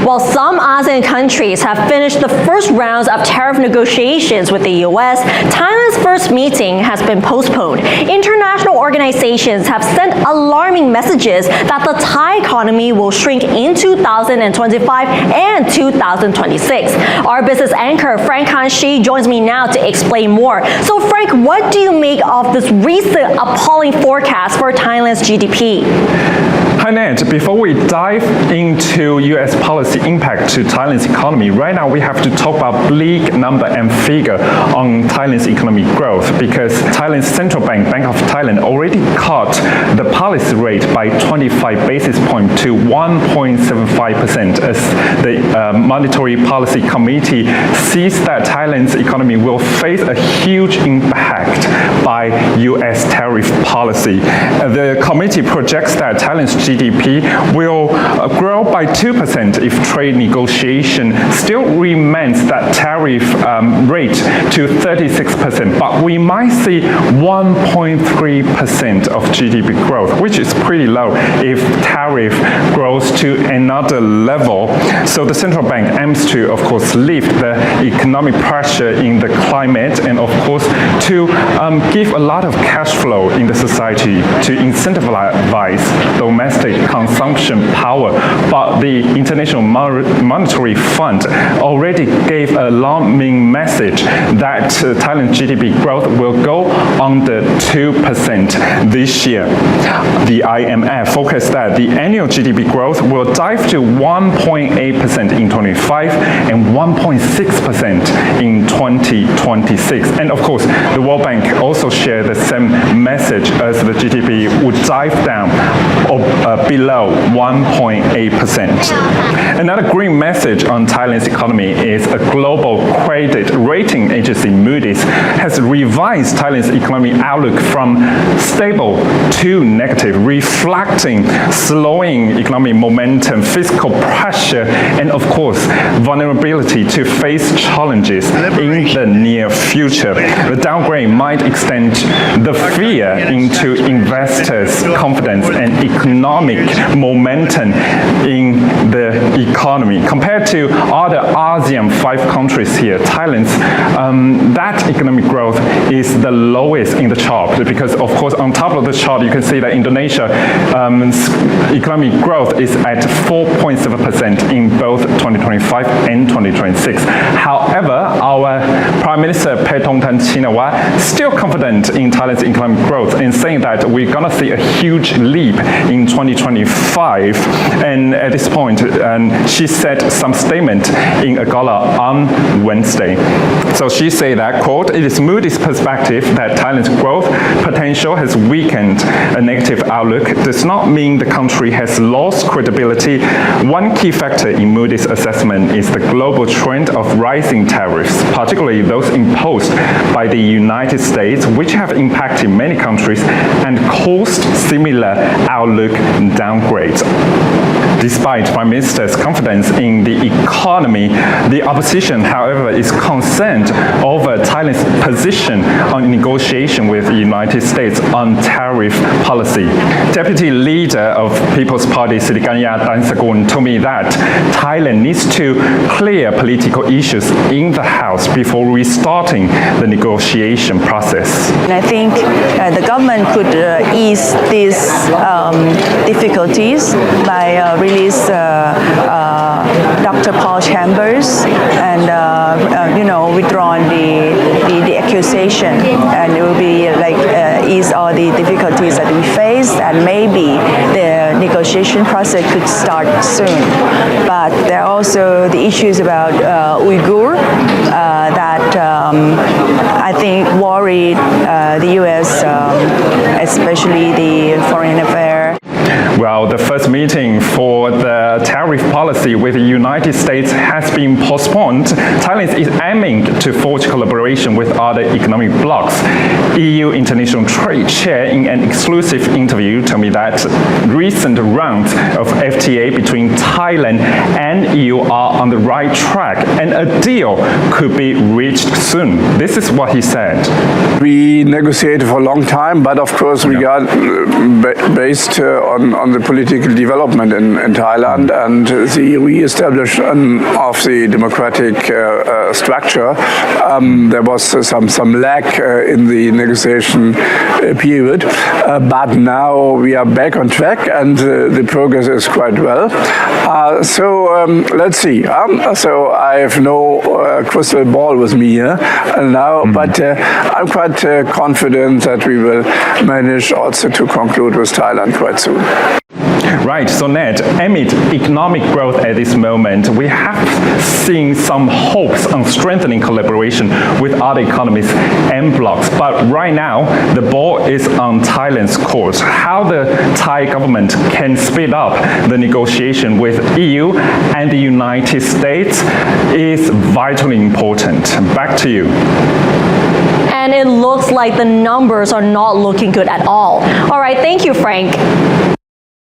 While some ASEAN countries have finished the first rounds of tariff negotiations with the US, Thailand's first meeting has been postponed. International organizations have sent alarming messages that the Thai economy will shrink in 2025 and 2026. Our business anchor Frank Han-Shi joins me now to explain more. So Frank, what do you make of this recent appalling forecast for Thailand's GDP? Hi Ned, before we dive into US policy impact to Thailand's economy, right now we have to talk about bleak number and figure on Thailand's economic growth, because Thailand's central bank, Bank of Thailand, already cut the policy rate by 25 basis points to 1.75% as the Monetary Policy Committee sees that Thailand's economy will face a huge impact by US tariff policy. The committee projects that Thailand's GDP will grow by 2% if trade negotiation still remains that tariff rate to 36%, but we might see 1.3% of GDP growth, which is pretty low if tariff grows to another level. So the central bank aims to, of course, lift the economic pressure in the climate and, of course, to give a lot of cash flow in the society to incentivize domestic consumption power. But the International Monetary Fund already gave a alarming message that Thailand's GDP growth will go under 2% this year. The IMF forecast that the annual GDP growth will dive to 1.8% in 2025 and 1.6% in 2026. And of course, the World Bank also shared the same message as the GDP would dive down below 1.8%. Another green message on Thailand's economy is a global credit rating agency, Moody's, has revised Thailand's economic outlook from stable to negative, reflecting slowing economic momentum, fiscal pressure, and of course, vulnerability to face challenges in the near future. The downgrade might extend the fear into investors' confidence and economic momentum in the economy. Compared to other ASEAN 5 countries here, Thailand's that economic growth is the lowest in the chart, because of course on top of the chart you can see that Indonesia economic growth is at 4.7% in both 2025 and 2026. However, our Prime Minister Paetongtarn Shinawatra still confident in Thailand's economic growth and saying that we're gonna see a huge leap in 2025. And at this point, she said some statement in a gala on Wednesday. So she said that, quote, "It is Moody's perspective that Thailand's growth potential has weakened. A negative outlook does not mean the country has lost credibility. One key factor in Moody's assessment is the global trend of rising tariffs, particularly those imposed by the United States, which have impacted many countries and caused similar outlook downgrades." Despite Prime Minister's confidence in the economy, the opposition, however, is concerned over Thailand's position on negotiation with the United States on tariff policy. Deputy leader of People's Party, Sitikanya Dansakun, told me that Thailand needs to clear political issues in the House before restarting the negotiation process. I think the government could ease these difficulties by release Dr. Paul Chambers and withdrawn the accusation, and it will be like ease all the difficulties that we face, and maybe the negotiation process could start soon. But there are also the issues about Uyghur that I think worried the U.S., especially the foreign affairs. Well, the first meeting for the tariff policy with the United States has been postponed. Thailand is aiming to forge collaboration with other economic blocs. EU International Trade Chair, in an exclusive interview, told me that recent rounds of FTA between Thailand and EU are on the right track, and a deal could be reached soon. This is what he said. We negotiated for a long time, but of course we got based on the political development in Thailand and the re-establishment of the democratic structure. There was some lack in the negotiation period, but now we are back on track and the progress is quite well. So let's see. So I have no crystal ball with me here now, but I'm quite confident that we will manage also to conclude with Thailand quite soon. Right, so Ned, amid economic growth at this moment, we have seen some hopes on strengthening collaboration with other economies and blocs. But right now, the ball is on Thailand's court. How the Thai government can speed up the negotiation with EU and the United States is vitally important. Back to you. And it looks like the numbers are not looking good at all. All right, thank you, Frank.